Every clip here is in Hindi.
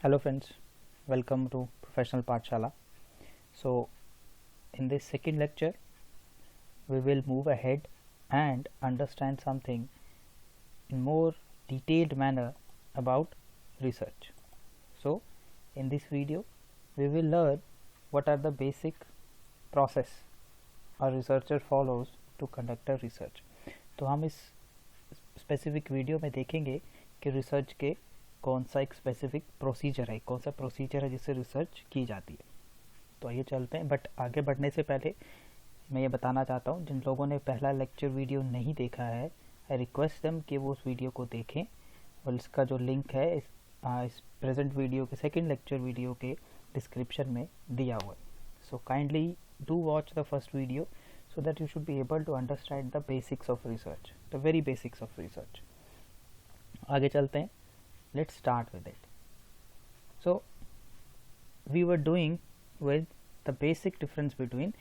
Hello friends, welcome to Professional Pathshala. So in this second lecture we will move ahead and understand something in more detailed manner about research. So in this video we will learn what are the basic process a researcher follows to conduct a research. तो हम इस स्पेसिफिक वीडियो में देखेंगे कि रिसर्च के कौन सा एक स्पेसिफिक प्रोसीजर है, कौन सा प्रोसीजर है जिससे रिसर्च की जाती है. तो आइए चलते हैं. बट आगे बढ़ने से पहले मैं ये बताना चाहता हूँ, जिन लोगों ने पहला लेक्चर वीडियो नहीं देखा है, आई रिक्वेस्ट देम कि वो उस वीडियो को देखें और इसका जो लिंक है इस प्रेजेंट वीडियो के सेकंड लेक्चर वीडियो के डिस्क्रिप्शन में दिया हुआ है. So kindly do watch the first video so that you should be able to understand the basics of research, the very basics of research. आगे चलते हैं. Let's start with it. So we were doing with the basic difference between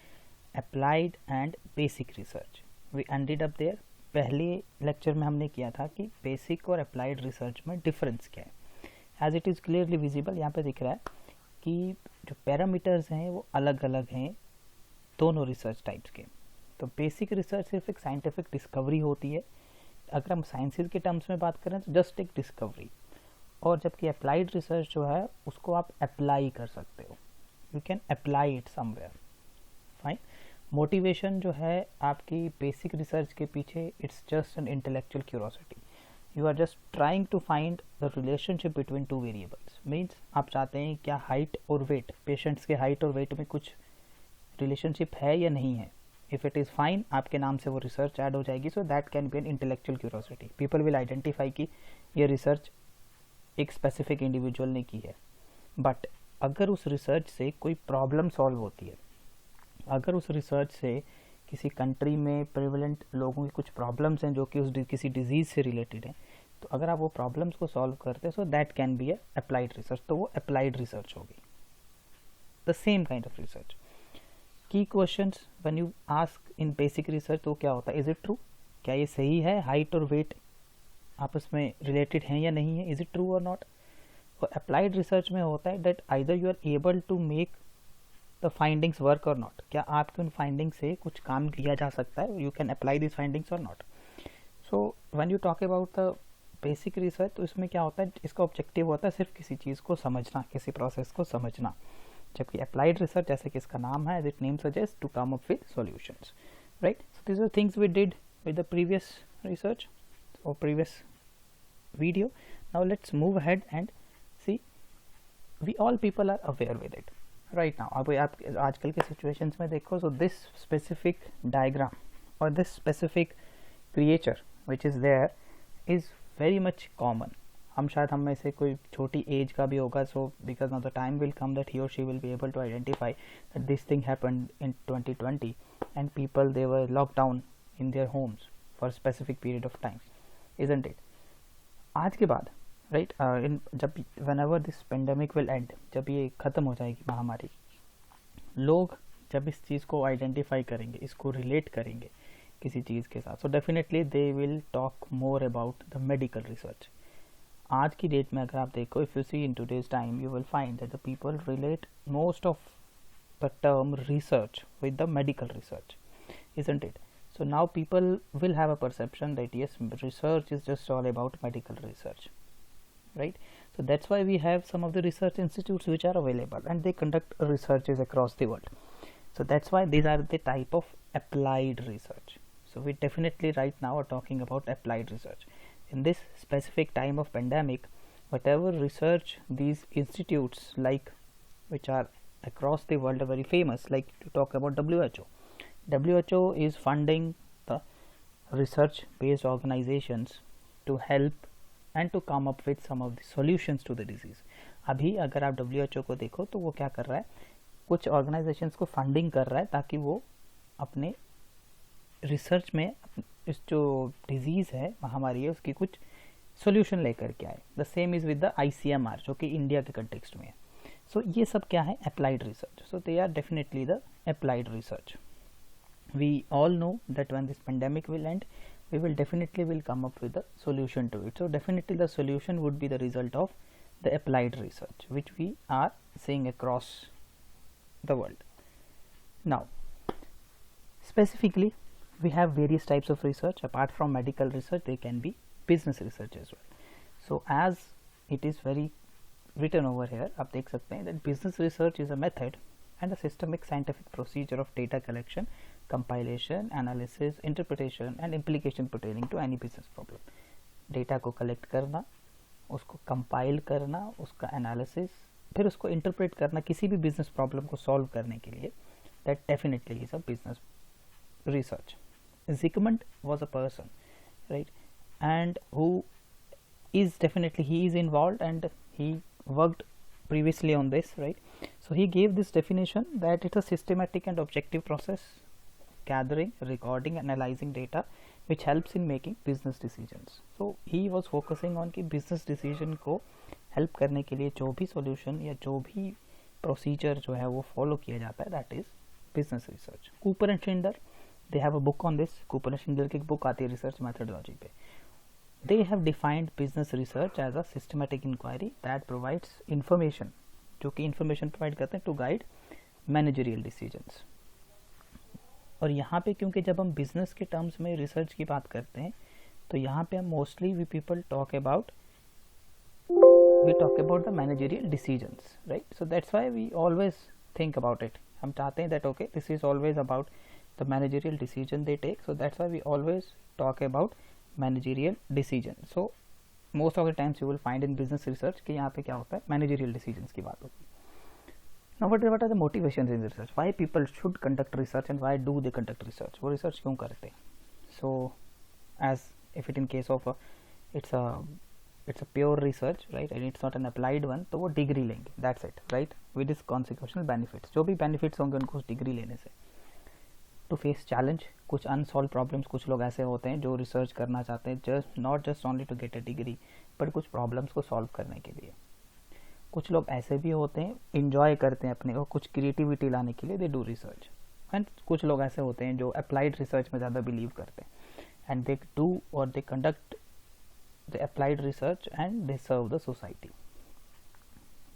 applied and basic research. We ended up there. पहले लेक्चर में हमने किया था कि बेसिक और अप्लाइड रिसर्च में डिफरेंस क्या है. As it is clearly visible, यहाँ पे दिख रहा है कि जो पैरामीटर्स हैं वो अलग अलग हैं दोनों रिसर्च टाइप्स के. तो बेसिक रिसर्च सिर्फ एक साइंटिफिक डिस्कवरी होती है. अगर हम साइंसेज के टर्म्स में बात करें तो जस्ट एक डिस्कवरी. और जबकि अप्लाइड रिसर्च जो है उसको आप अप्लाई कर सकते हो. You can apply it somewhere. Fine. Motivation जो है आपकी बेसिक रिसर्च के पीछे, it's just an intellectual curiosity. You are just trying to find the relationship between two variables. Means आप चाहते हैं क्या हाइट और वेट, पेशेंट्स के हाइट और वेट में कुछ रिलेशनशिप है या नहीं है. इफ इट इज़ फाइन, आपके नाम से वो रिसर्च ऐड हो जाएगी. सो that can B N intellectual curiosity. People will identify कि ये रिसर्च एक स्पेसिफिक इंडिविजुअल ने की है. बट अगर उस रिसर्च से कोई प्रॉब्लम सॉल्व होती है, अगर उस रिसर्च से किसी कंट्री में प्रिवेलेंट लोगों की कुछ प्रॉब्लम्स हैं जो कि उस किसी डिजीज़ से रिलेटेड हैं, तो अगर आप वो प्रॉब्लम्स को सॉल्व करते हैं, so that can be a applied research. तो वो अप्लाइड रिसर्च होगी. The same kind of research. की questions when you ask in basic research तो क्या होता है, इज इट ट्रू, क्या ये सही है, हाइट और वेट आपस में रिलेटेड हैं या नहीं है, इज इट ट्रू और नॉट. और अप्लाइड रिसर्च में होता है that either you are able to make the findings work और नॉट. क्या आपके उन फाइंडिंग्स से कुछ काम लिया जा सकता है, you can apply this findings और not. So when you talk about the basic research, तो इसमें क्या होता है, इसका ऑब्जेक्टिव होता है सिर्फ किसी चीज़ को समझना, किसी प्रोसेस को समझना. जबकि अप्लाइड रिसर्च, जैसे कि इसका नाम है, as it name suggest, to come up with solutions. Right. So this are things we did with the previous research और previous video. Now let's move ahead and see. We all people are aware with it right now. अब आप आजकल के सिचुएशंस में देखो, सो दिस स्पेसिफिक डायग्राम और this specific creature which is there is very much common. हम शायद हम में से कोई छोटी एज का भी होगा, so because now the time will come that he और she will be able to identify that this thing happened in 2020 and people they were lock down in their homes for specific period of time, isn't it. आज के बाद राइट, जब whenever this pandemic will end, जब ये ख़त्म हो जाएगी महामारी, लोग जब इस चीज़ को आइडेंटिफाई करेंगे, इसको रिलेट करेंगे किसी चीज़ के साथ, so definitely they will talk more about the medical research. आज की डेट में अगर आप देखो, if you see in today's time, you will find that the people relate most of the term research with the medical research, isn't it? So now people will have a perception that yes, research is just all about medical research, right? So that's why we have some of the research institutes which are available and they conduct researches across the world. So that's why these are the type of applied research. So we definitely right now are talking about applied research. In this specific time of pandemic, whatever research these institutes like which are across the world are very famous, like to talk about WHO. WHO is funding the research based organizations to help and to come up with some of the solutions to the disease. अभी अगर आप WHO को देखो तो वो क्या कर रहा है, कुछ ऑर्गेनाइजेशंस को फंडिंग कर रहा है ताकि वो अपने रिसर्च में इस जो डिजीज़ है, महामारी है, उसकी कुछ सॉल्यूशन लेकर के आए. The same is with the ICMR जो कि इंडिया के कंटेक्स्ट में है. सो ये सब क्या है, applied research. So they are definitely the applied research. We all know that when this pandemic will end, we will definitely come up with a solution to it. So definitely the solution would be the result of the applied research which we are seeing across the world. Now specifically we have various types of research. Apart from medical research, there can be business research as well. So as it is very written over here, आप देख सकते हैं that business research is a method and a systemic scientific procedure of data collection, compilation, analysis, interpretation and implication pertaining to any business problem. Data को कलेक्ट करना, उसको कंपाइल करना, उसका एनालिसिस, फिर उसको इंटरप्रेट करना किसी भी बिजनेस प्रॉब्लम को सॉल्व करने के लिए, that definitely is a business research. Zygmunt was a person, right, and who is definitely, he is involved and he worked previously on this, right. So he gave this definition that it's a systematic and objective process, gathering, recording, analyzing data which helps in making business decisions. So he was focusing on कि business decision को help करने के लिए जो भी solution या जो भी procedure जो है वो follow किया जाता है, that is business research. Cooper and Schindler, they have a book on this. Cooper and Schindler की एक book आती है research methodology पे. They have defined business research as a systematic inquiry that provides information, जो कि information provide करते हैं to guide managerial decisions. और यहाँ पे क्योंकि जब हम business के terms में research की बात करते हैं, तो यहाँ पे हम mostly we people talk about the managerial decisions, right? So that's why we always think about it. हम चाहते हैं that okay, this is always about the managerial decision they take, so that's why we always talk about managerial decision. So most of the times you will find in business research कि यहाँ पे क्या होता है, managerial decisions की बात होती है. Now what are the motivations in research? Why people should conduct research and why do they conduct research? वो research क्यों करते हैं? So as if it in case of it's a pure research, right, and it's not an applied one, तो वो डिग्री लेंगे, that's it, right, with its consequential benefits. जो भी benefits होंगे उनको उस डिग्री लेने से. टू फेस चैलेंज, कुछ अनसॉल्व प्रॉब्लम्स, कुछ लोग ऐसे होते हैं जो रिसर्च करना चाहते हैं just not just only to get a degree, but कुछ प्रॉब्लम्स को सॉल्व करने के लिए. कुछ लोग ऐसे भी होते हैं इंजॉय करते हैं अपने को, कुछ क्रिएटिविटी लाने के लिए दे डू रिसर्च. एंड कुछ लोग ऐसे होते हैं जो अप्लाइड रिसर्च में ज़्यादा बिलीव करते हैं एंड दे डू और they conduct the applied research and they serve the society.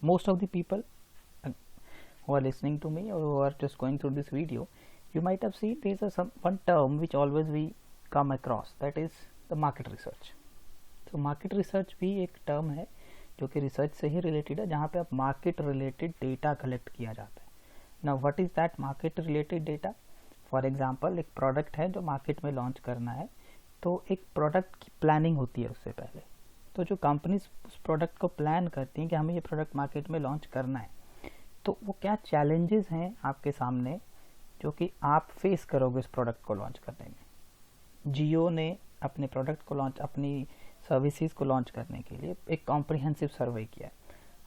Most of the people who are listening to me or who are just going through this video, you might have seen there is one term which always we come across, that is the market research. So market research भी एक term है जो कि research से ही related है, जहाँ पे आप market related data collect किया जाता है. Now what is that market related data? For example, एक product है जो market में launch करना है, तो एक product की planning होती है उससे पहले. तो जो companies उस product को plan करती हैं कि हमें ये product market में launch करना है, तो वो क्या challenges हैं आपके सामने जो कि आप फेस करोगे इस प्रोडक्ट को लॉन्च करने में. जियो ने अपने प्रोडक्ट को लॉन्च, अपनी सर्विसेज को लॉन्च करने के लिए एक कॉम्प्रिहेंसिव सर्वे किया है.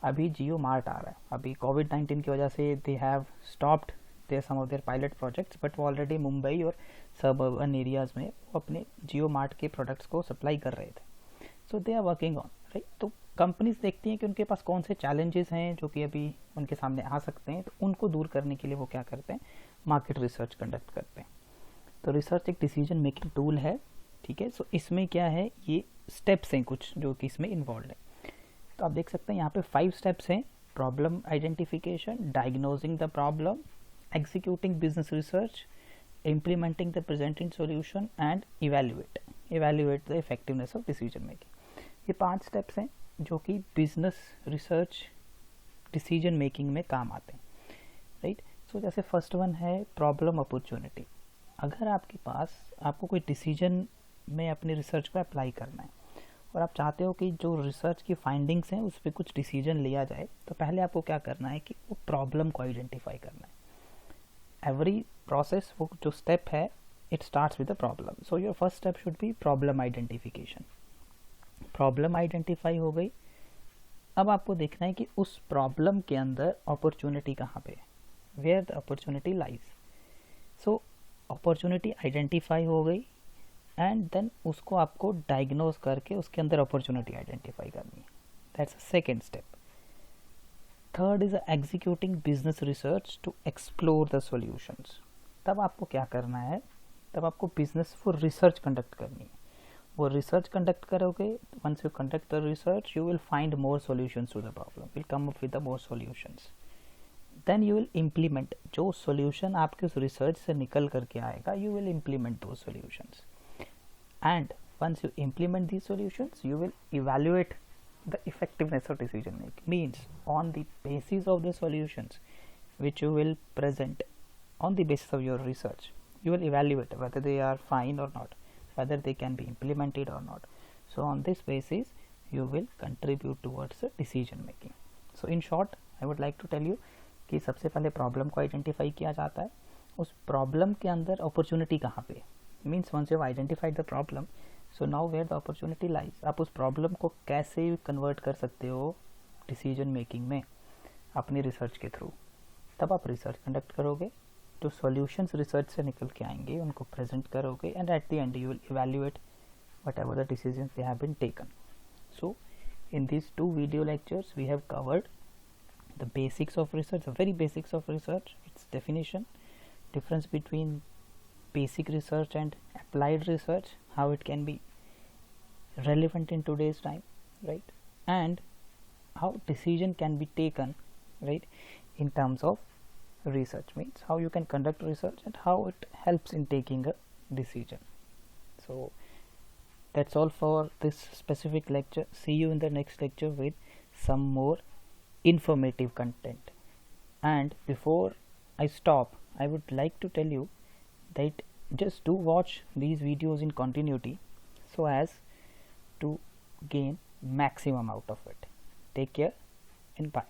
अभी जियो मार्ट आ रहा है. अभी कोविड-19 की वजह से they have stopped their some of their pilot projects, but वो ऑलरेडी मुंबई और सब अर्बन एरियाज़ में वो अपने जियो मार्ट के प्रोडक्ट्स को सप्लाई कर रहे थे. So they are working on, right. तो कंपनीज देखती हैं कि उनके पास कौन से चैलेंजेस हैं जो कि अभी उनके सामने आ सकते हैं, तो उनको दूर करने के लिए वो क्या करते हैं, मार्केट रिसर्च कंडक्ट करते हैं. तो रिसर्च एक डिसीजन मेकिंग टूल है, ठीक है. सो इसमें क्या है, ये स्टेप्स हैं कुछ जो कि इसमें इन्वॉल्व है. तो आप देख सकते हैं यहाँ पे 5 स्टेप्स हैं. Problem identification, diagnosing the problem, executing business research, implementing the presenting solution and evaluate the effectiveness of decision making. ये 5 स्टेप्स हैं जो कि बिजनेस रिसर्च डिसीजन मेकिंग में काम आते हैं, राइट. सो जैसे फर्स्ट वन है प्रॉब्लम अपॉर्चुनिटी. अगर आपके पास, आपको कोई डिसीजन में अपनी रिसर्च को अप्लाई करना है और आप चाहते हो कि जो रिसर्च की फाइंडिंग्स हैं उस पर कुछ डिसीजन लिया जाए, तो पहले आपको क्या करना है कि वो प्रॉब्लम को आइडेंटिफाई करना है. एवरी प्रोसेस, वो जो स्टेप है, it starts with a problem. So your first step should be problem identification. Problem identify हो गई. अब आपको देखना है कि उस प्रॉब्लम के अंदर अपॉर्चुनिटी कहाँ पे है, where the opportunity lies. So opportunity identify हो गई एंड देन उसको आपको डायग्नोज करके उसके अंदर अपॉर्चुनिटी आइडेंटिफाई करनी है. That's a second step. Third is executing business research to explore the solutions. तब आपको क्या करना है, तब आपको बिजनेस फॉर रिसर्च कंडक्ट करनी है. वो रिसर्च कंडक्ट करोगे, once you conduct the research you will find more solutions to the problem, will come up with the more solutions, then you will implement जो सॉल्यूशन आपके उस रिसर्च से निकल करके आएगा, यू विल इम्प्लीमेंट दो solutions, and once you implement these solutions you will evaluate the effectiveness of decision making, means on the basis of the solutions which you will present on the basis of your research you will evaluate whether they are fine or not, whether they can be implemented or not. So on this basis you will contribute towards the decision making. So in short I would like to tell you कि सबसे पहले प्रॉब्लम को आइडेंटिफाई किया जाता है, उस प्रॉब्लम के अंदर अपॉर्चुनिटी कहाँ पे, means once you identified the problem so now where the opportunity lies, आप उस प्रॉब्लम को कैसे कन्वर्ट कर सकते हो डिसीजन मेकिंग में अपनी रिसर्च के थ्रू, तब आप रिसर्च कंडक्ट करोगे, जो सॉल्यूशंस रिसर्च से निकल के आएंगे उनको प्रेजेंट करोगे, and at the end you will evaluate whatever the decisions they have been taken. So in these two video lectures we have covered the basics of research, the very basics of research, its definition, difference between basic research and applied research, how it can be relevant in today's time, right, and how decision can be taken, right, in terms of research, means how you can conduct research and how it helps in taking a decision. So that's all for this specific lecture. See you in the next lecture with some more informative content. And before I stop, I would like to tell you that just do watch these videos in continuity so as to gain maximum out of it. Take care and bye.